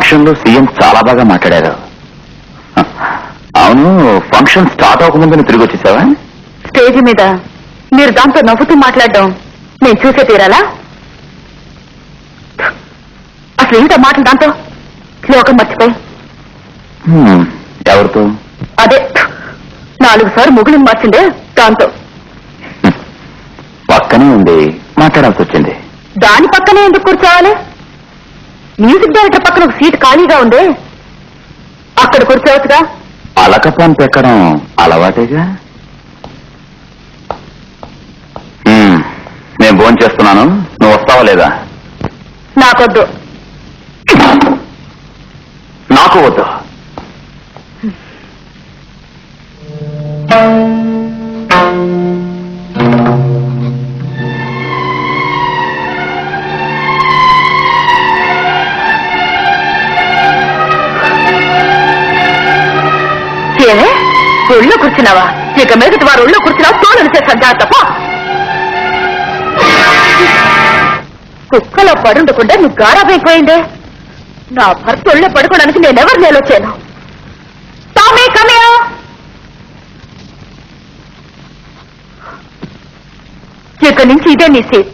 Function లో CM చాలా బాగా మాట్లాడారు. అవును, ఫంక్షన్ స్టార్ట్ అవ్వకముందు తిరిగి వచ్చేసావా? స్టేజ్ మీద మీరు దాంతో నవ్వుతూ మాట్లాడడం నేను చూసే తీరాలా? అసలు ఏంటో మాటలు దాంతో లోకం మర్చిపోయి. ఎవరితో? అదే 4 సార్లు ముగులు మార్చిందే దాంతో. పక్కనే ఉంది, మాట్లాడాల్సి వచ్చింది. దాని పక్కనే ఎందుకు కూర్చోవాలి? మ్యూజిక్ డైరెక్టర్ పక్కన ఒక సీట్ ఖాళీగా ఉంది, అక్కడ కూర్చోవచ్చుగా. అలకపాన్ పెక్కడం అలవాటేగా. నేను భోజనం చేస్తున్నాను, నువ్వు వస్తావా లేదా? నాకొద్దు. నాకు వద్దు. ఏమే ఒళ్ళో కూర్చున్నావా? ఇక మీదటి వారు ఒళ్ళో కూర్చున్నావా? తోలను చేస్తాను జాగ్రత్త. కుక్కలో పడుండకుండా నువ్వు గారాబైపోయిందే. నా భర్త ఒళ్ళో పడుకోవడానికి నేనెవరు నేలొచ్చాను? టామీ కమియో. ఇక నుంచి ఇదే నీ సీట్.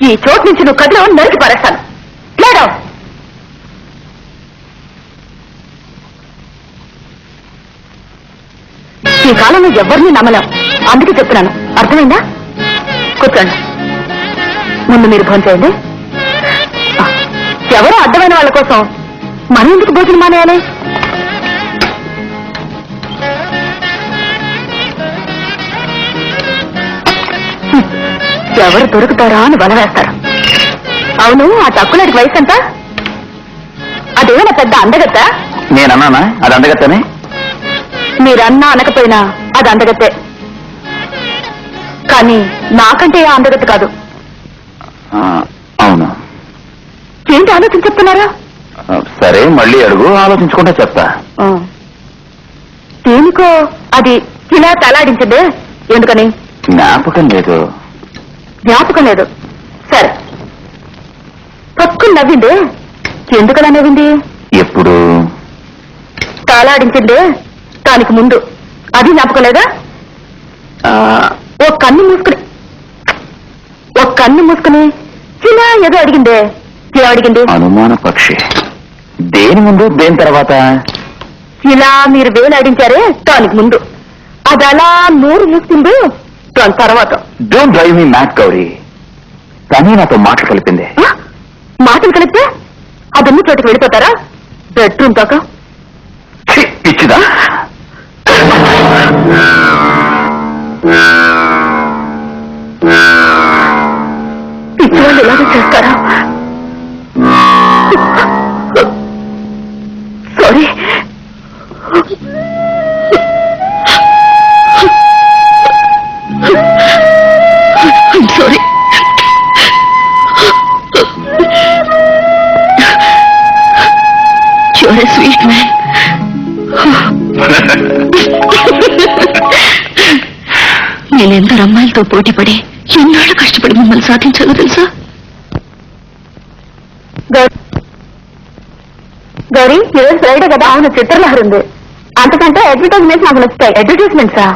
ఈ చోటు నుంచి నువ్వు కదిలో నరికి పరేస్తాను. లేడా? ఈ కాలంలో ఎవరిని నమ్మలేం, అందుకే చెప్తున్నాను. అర్థమైందా? కూర్చోండి. ముందు మీరు భోజనం చేయండి. ఎవరో అడ్డమైన వాళ్ళ కోసం మనం ఎందుకు భోజనం మానేయాలి? ఎవరు దొరుకుతారా అని వల వేస్తారు. అవును, ఆ తక్కువనాటికి వయసు ఎంత? అదేమైనా పెద్ద అందగత్త? నేనన్నానా అది అందగత్తనే? మీరన్నా అనకపోయినా అది అందగత్తే. కానీ నాకంటే ఆ అందగత్త కాదు. అవును. ఏంటి ఆలోచన చెప్తున్నారా? సరే, మళ్ళీ అడుగు, ఆలోచించుకుంటే చెప్తా. దేనికో అది ఇలా తలాడించిందే, ఎందుకని? జ్ఞాపకం లేదు. జ్ఞాపకం లేదు, సరే. పక్కుని నవ్విందే, ఎందుకలా నవ్వింది? ఎప్పుడు? తలాడించిందే దానికి ముందు, అది జ్ఞాపకం లేదా? ఓ కన్ను మూసుకుని చిన్న ఏదో అడిగిందే. ఏమడిగింది? అనుమాన పక్షి. దేని ముందు, దేని తర్వాత? ఇలా మీరు వేలాడించారే దానికి ముందు, అది అలా నోరు మూసుకుంది దాని తర్వాత. Don't drive me mad Gauri. కానీ నాతో మాటలు కలిపింది. మాటలు కలిపితే అదన్ని చోటికి వెళ్ళిపోతారా? బెడ్రూమ్ దాకా. పిచ్చిదా? పిచ్చి వాళ్ళు ఎలాగో చేస్తారా? Sorry. Sorry. You're a sweet man. నేనెందరు అమ్మాయిలతో పోటీపడి ఎన్నాళ్ళు కష్టపడి మిమ్మల్ని సాధించాలో తెలుసా? గౌరీ, ఈరోజు ఫ్రైడే కదా? అవును, చిత్రలహరి ఉంది. అంతకంటే అడ్వర్టైజ్మెంట్స్ నాకు నచ్చుతాయి. అడ్వర్టైజ్మెంట్సా?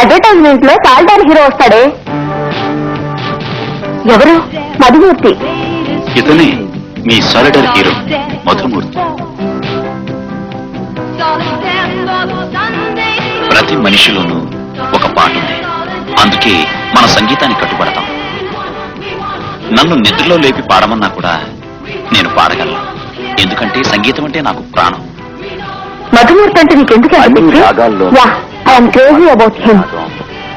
అడ్వర్టైజ్మెంట్ లో సాల్టార్ హీరో వస్తాడే. ఎవరు? మధుమూర్తి. ఇతనే మీ సాలిడర్ హీరో మధుమూర్తి. ప్రతి మనిషిలోనూ ఒక పాట ఉంది, అందుకే మన సంగీతాన్ని కట్టుబడతాం. నన్ను నిద్రలో లేపి పాడమన్నా కూడా నేను పాడగలను, ఎందుకంటే సంగీతం అంటే నాకు ప్రాణం. మధుమూర్తి అంటే నీకెందుకు?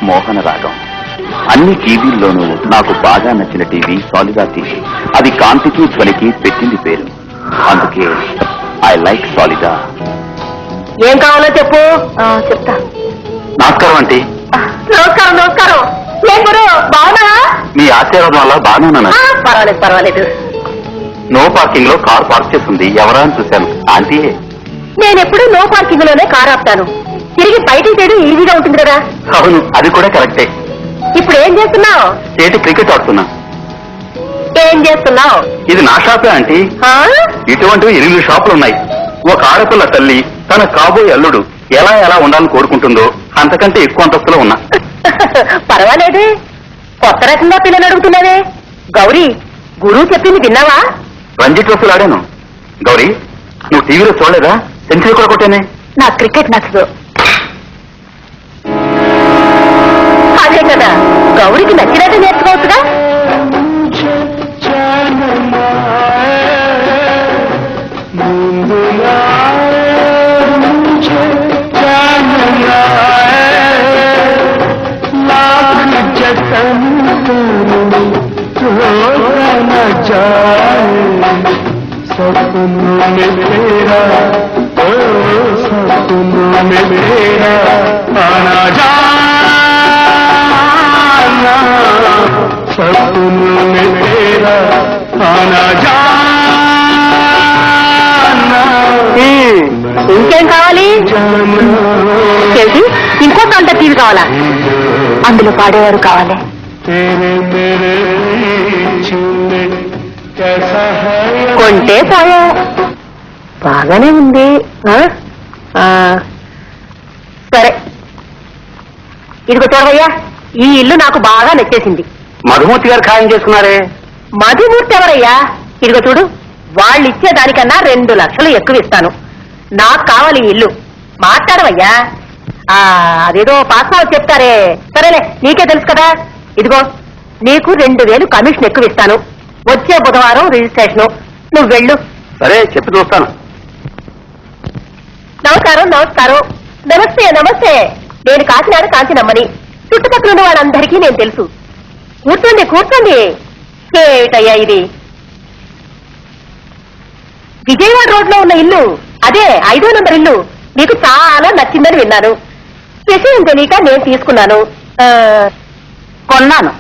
మోహన రాగం. అన్ని టీవీల్లోనూ నాకు బాగా నచ్చిన టీవీ సాలిడా టీవీ. అది కాంతికి ధ్వనికి పెట్టింది పేరు, అందుకే ఐ లైక్ సాలిడా. ఏం కావాలో చెప్పు. చెప్తా. నమస్కారం ఆంటీ. నమస్కారం. నమస్కారం. ఏం గురు, బాగున్నా? మీ ఆశీర్వాదం వల్ల బాగానే ఉన్నాను. పర్వాలేదు పర్వాలేదు. నో పార్కింగ్ లో కార్ పార్క్ చేస్తుంది, ఎవరా అని చూశాను. ఆంటీ? నేనెప్పుడు నో పార్కింగ్ లోనే కారు ఆపుతాను, తిరిగి బయటికి చేయడం ఈజీగా ఉంటుంది కదా. అవును, అది కూడా కరెక్టే. ఇప్పుడు ఏం చేస్తున్నావు? స్టేట్ క్రికెట్ ఆడుతున్నా. ఏం చేస్తున్నావు? ఇది నా షాపే ఆంటీ. ఇటువంటి 8 షాపులు ఉన్నాయి. ఒక ఆడపిల్ల తల్లి తన కాబోయే అల్లుడు ఎలా ఎలా ఉండాలని కోరుకుంటుందో అంతకంటే ఎక్కువ అంతస్తులో ఉన్నా. పర్వాలేదే, కొత్త రకంగా పిల్లలు అడుగుతున్నావే. గౌరీ, గురువు చెప్పింది విన్నావా? రంజీ ట్రోఫీలు ఆడాను. గౌరీ, నువ్వు టీవీలో చూడలేదా? సెంచరీ కూడా కొట్టానే. నాకు క్రికెట్ నచ్చదు. అదే కదా, గౌరికి నచ్చినట్టు నేర్చుకోవచ్చుగా. ఇంకేం కావాలి? ఇంకో అంత టీవీ కావాలా? అందులో పాడేవారు కావాలి. కొంటే పోయా, బాగానే ఉంది. సరే, ఇదిగో చూడవయ్యా, ఈ ఇల్లు నాకు బాగా నచ్చేసింది. మధుమూర్తి గారు ఖాయం చేసుకున్నారే. మధుమూర్తి ఎవరయ్యా? ఇదిగో చూడు, వాళ్ళు ఇచ్చే దానికన్నా 2 లక్షలు ఎక్కువ ఇస్తాను. నాకు కావాలి ఈ ఇల్లు. మాట్లాడవయ్యా. అదేదో పాస్పోర్ట్ చెప్తారే, సరేలే, నీకే తెలుసు కదా. ఇదిగో, నీకు 2000 కమిషన్ ఎక్కువ ఇస్తాను. వచ్చే బుధవారం రిజిస్ట్రేషను. నువ్వు వెళ్ళు. సరే, చెప్పి చూస్తాను. నమస్కారం. నమస్కారం. నమస్తే. నమస్తే. నేను కాకినాడ కాంచినమ్మని. చుట్టుపక్కల ఉన్న వాళ్ళందరికీ నేను తెలుసు. కూర్చోండి, కూర్చోండి. ఏటయ్యా ఇది? విజయవాడ రోడ్ లో ఉన్న ఇల్లు, అదే 5వ నంబర్ ఇల్లు. నీకు చాలా నచ్చిందని విన్నాను. విషయం తెలియక నేను తీసుకున్నాను. కొన్నాను.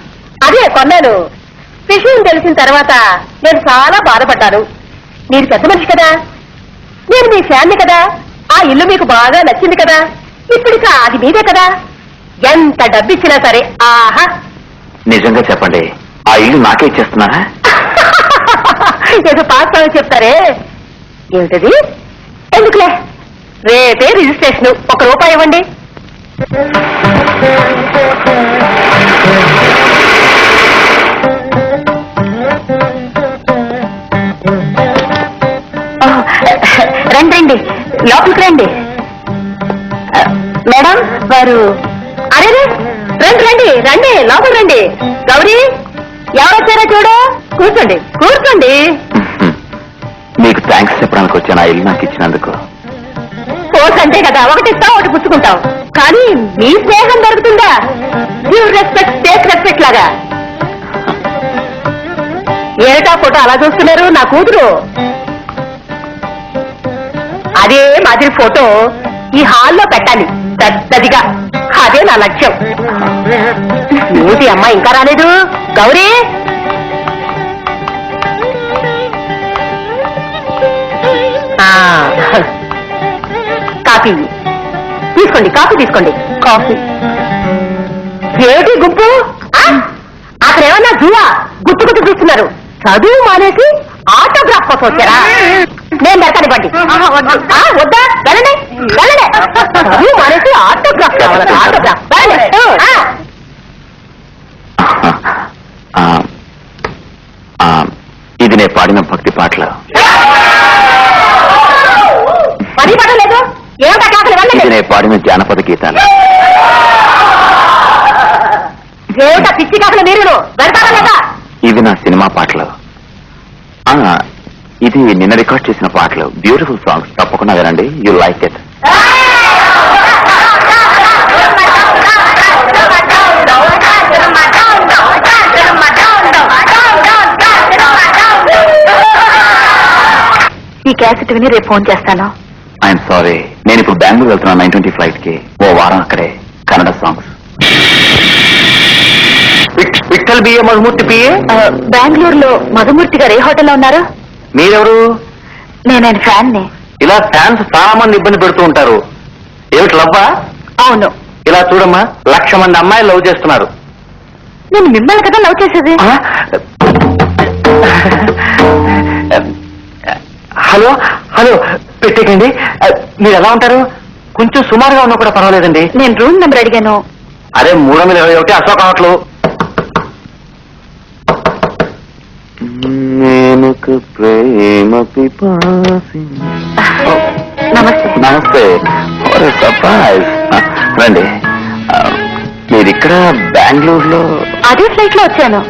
అదే కొన్నాను. విషయం తెలిసిన తర్వాత నేను చాలా బాధపడ్డాను. మీరు పెద్ద మనిషి కదా, నేను మీ ఫ్యాన్ని కదా. ఆ ఇల్లు మీకు బాగా నచ్చింది కదా. ఇప్పటిక అది మీదే కదా. ఎంత డబ్బిచ్చినా సరే. ఆహా, నిజంగా చెప్పండి, ఆ ఇల్లు నాకే ఇచ్చేస్తున్నారా? ఏదో పాస్ అని చెప్తారే, ఏమిటది? ఎందుకులే, రేపే రిజిస్ట్రేషన్. ₹1 ఇవ్వండి. రండి రండి, లోపలికి రండి. మేడం వారు. అరే రండి రండి రండి, లోపలికి రండి. గౌరీ, ఎవరొచ్చారో చూడు. కూర్చోండి, కూర్చోండి. మీకు థ్యాంక్స్ చెప్పడానికి వచ్చాను, ఆ ఇల్లు నాకు ఇచ్చినందుకు. కోర్స్ అంతే కదా, ఒకటి ఇస్తావు ఒకటి పుచ్చుకుంటావు. కానీ మీ స్నేహం దొరుకుతుందా? గివ్ రెస్పెక్ట్ టేక్ రెస్పెక్ట్ లాగా. ఏటా ఫోటో అలా చూస్తున్నారు? నా కూతురు. అదే మాదిరి ఫోటో ఈ హాల్లో పెట్టాలి పెద్దదిగా. అదే నా లక్ష్యం. ఏంటి అమ్మా ఇంకా రాలేదు? గౌరీ, కాఫీ తీసుకోండి, కాఫీ తీసుకోండి. కాఫీ ఏమిటి గుప్పు? అక్కడ ఏమన్నా జూవా? గుట్టు గుట్టు చూస్తున్నారు. చదువు మానేసి ఆటోగ్రాఫ్ కోసం వచ్చారా? నేను పెడతాను, ఇవ్వండి. వద్దా? వెళ్ళండి వెళ్ళండి. చదువు మానేసి ఆటోగ్రాఫ్ కావాలన్నా ఆటోగ్రాఫ్. ఇది నేను పాడిన భక్తి పాటలు. పని పడలేదు. ఏమిటా కాకలు? ఇది వెళ్ళండి. నేను పాడిన జానపద గీతాలు. ఏమిటా పిచ్చి కాకలు? మీరు వెళ్తారా లేదా? ఇవి నా సినిమా పాటలు. ఇది నిన్న రికార్డ్ చేసిన పాటలు. బ్యూటిఫుల్ సాంగ్స్, తప్పకుండా వినండి. You like it. ఈ క్యాసెట్ విని రేపు ఫోన్ చేస్తాను. ఐఎమ్ సారీ, నేను ఇప్పుడు బెంగళూరు వెళ్తున్నాను 9:20 ఫ్లైట్ కి. ఓ వారం అక్కడే Kannada songs. Vithal BA Madhumurthy PA. బెంగళూరులో మధుమూర్తి గారు ఏ హోటల్లో ఉన్నారు? మీరెవరు? నేను ఆయన ఫ్యాన్ ని. ఇలా ఫ్యాన్స్ చాలా మంది ఇబ్బంది పెడుతూ ఉంటారు. ఏమిటి లవ్వా? అవును. ఇలా చూడమ్మా, 1,00,000 మంది అమ్మాయిలు లవ్ చేస్తున్నారు. నేను మిమ్మల్ని కదా లవ్ చేసేది. హలో హలో పెట్టేకండి. మీరు ఎలా ఉంటారు? కొంచెం సుమారుగా ఉన్నా కూడా పర్వాలేదండి. నేను రూమ్ నెంబర్ అడిగాను. అదే 321 అశోక్ హోటల్. ప్రేమ పిపాసి. నమస్తే. నమస్తే. సర్ప్రైజ్. రండి. మీరిక్కడ బెంగళూరులో అదే ఫ్లైట్ లో వచ్చాను.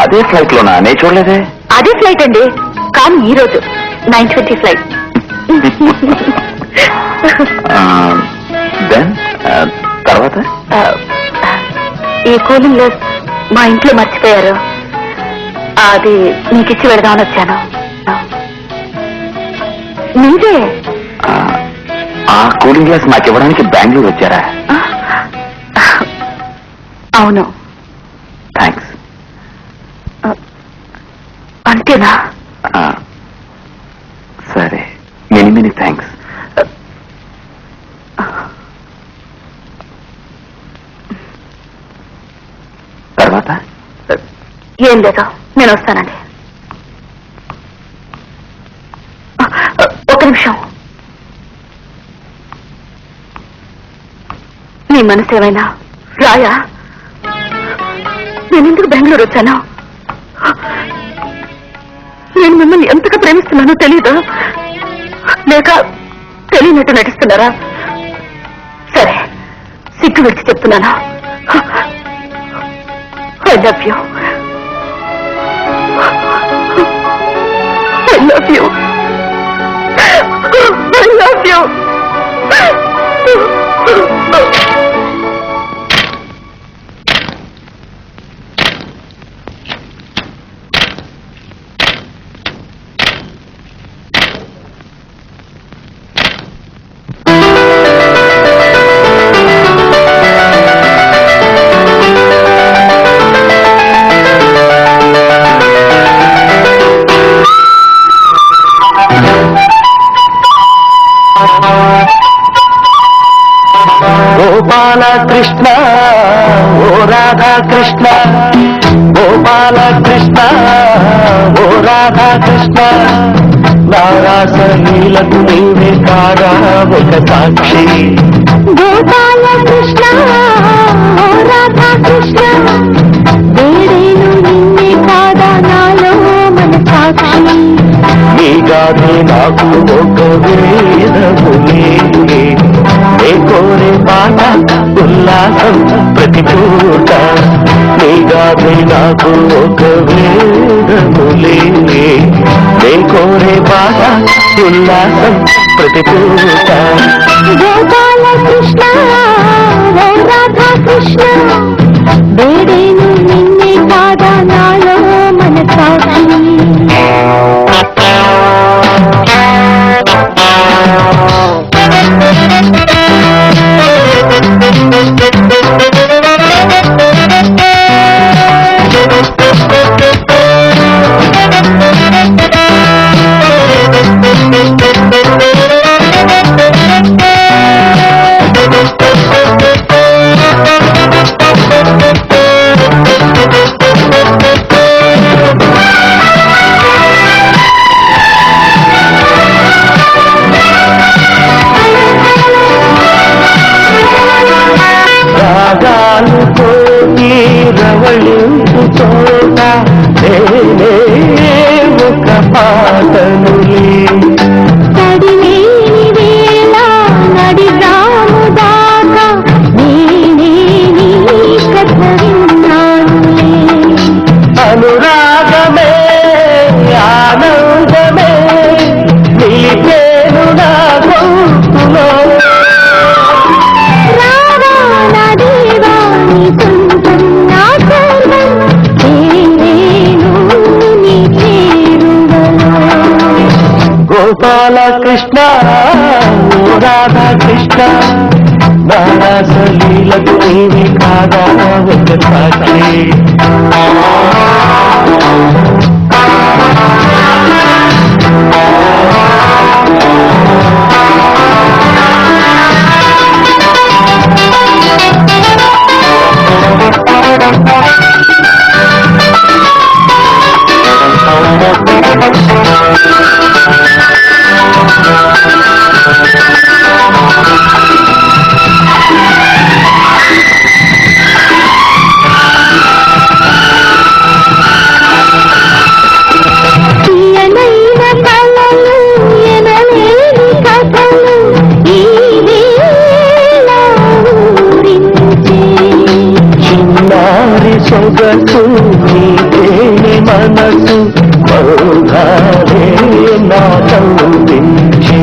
అదే ఫ్లైట్ లోనా? నేను చూడలేదే. అదే ఫ్లైట్ అండి, కానీ ఈ రోజు 9:20 ఫ్లైట్. దెన్ తర్వాత ఈ కూలింగ్ గ్లాస్ మా ఇంట్లో మర్చిపోయారు. అది మీకు ఇచ్చి పెడదామని వచ్చాను. మీదే? ఆ కూలింగ్ గ్లాస్ నాకు ఇవ్వడానికి బెంగళూరు వచ్చారా? అవును. థ్యాంక్స్. అంతేనా? సరే, మెనీ మెనీ థ్యాంక్స్. తర్వాత ఏం లేదు, నేను వస్తానండి. ఒక నిమిషం. మీ మనసు ఏమైనా రాయా? నేను ఎందుకు బెంగళూరు వచ్చాను? నేను మిమ్మల్ని ఎంతగా ప్రేమిస్తున్నానో తెలీదా? లేక తెలియనట్టు నటిస్తున్నారా? సరే, సిగ్గు విడిచి చెప్తున్నానా? I love you. I love you. I love you. Gopala Krishna ఓ రాధా కృష్ణ, గోపాల కృష్ణ ఓ రాధా కృష్ణ, నారాసలీలకు నీవే కాగా ఒక సాక్షి. గోపాల కృష్ణ ఓ రాధా కృష్ణ, వేరేను నిన్నే కాదా నాలో మన సాక్షి. నీగానే నాకు ఒక వేదములే, నే కోరే పాట ఉల్లాసం ప్రతి పూట. నీగానే నాకు ఒక వేదములే, నే కోరే పాట ఉల్లాసం ప్రతి పూట. గోపాల కృష్ణ ఓ రాధా కృష్ణ, వేరేను నిన్నే కాదా నాలో మన సాక్షి. రాగాలు కోటి రవళింపు చోట నేనే ఒక పాటనులే. తడిలేని వేళ నడిరాము దాకా నేనే నీ కథ విన్నానులే. అనురాగమే ఆనందమే నిలిపేను నా గొంతులో. రావా నా దేవా నీ సొంతం నా సర్వం, నేనేను నీ చేరువలో. గోపాల కృష్ణ ఓ రాధా కృష్ణ, నారాసలీలకు నీవే కాగా ఒక సాక్షి. సొగసు నీకేని మనసు బహుగాలే నా కౌగించే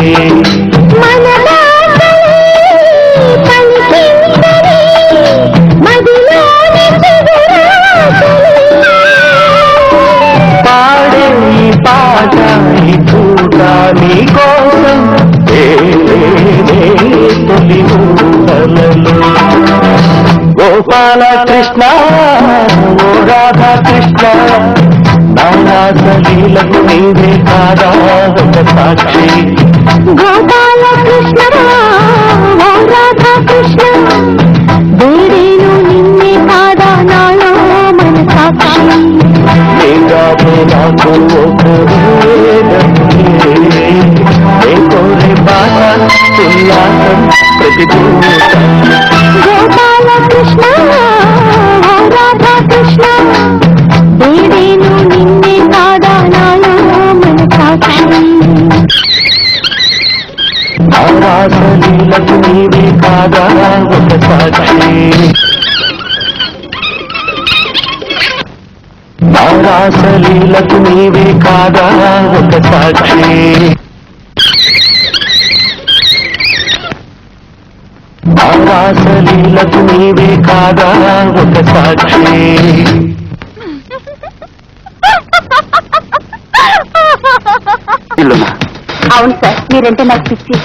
పాడే ఈ పాట ఈ పూట నీ కోసం తొలి ఊహలలో గోపాల కృష్ణ ఓ రాధా కృష్ణ నానాసలీలకు నీవే కాదా ఒక సాక్షి గోపాల కృష్ణ ఓ రాధా కృష్ణ వేరేను నిన్నే కాదా నాలో మన సాక్షి నీగానే నాకు ఒక కోరే బాట ఉల్లాసం ప్రతిభూతం గోపాల కృష్ణ ఓ రాధా కృష్ణ వేరేను నిన్నే కాదా నాలో మన సాక్షి ఆరాసలీలకు నీవే కాదా ఒక సాక్షి ఆరాసలీలకు నీవే కాదా ఒక సాక్షి ఆరాసలీలకు నీవే కాదా ఒక సాక్షి ఇల్లునా అవును సార్ మీరంటే నాకు పిచ్చి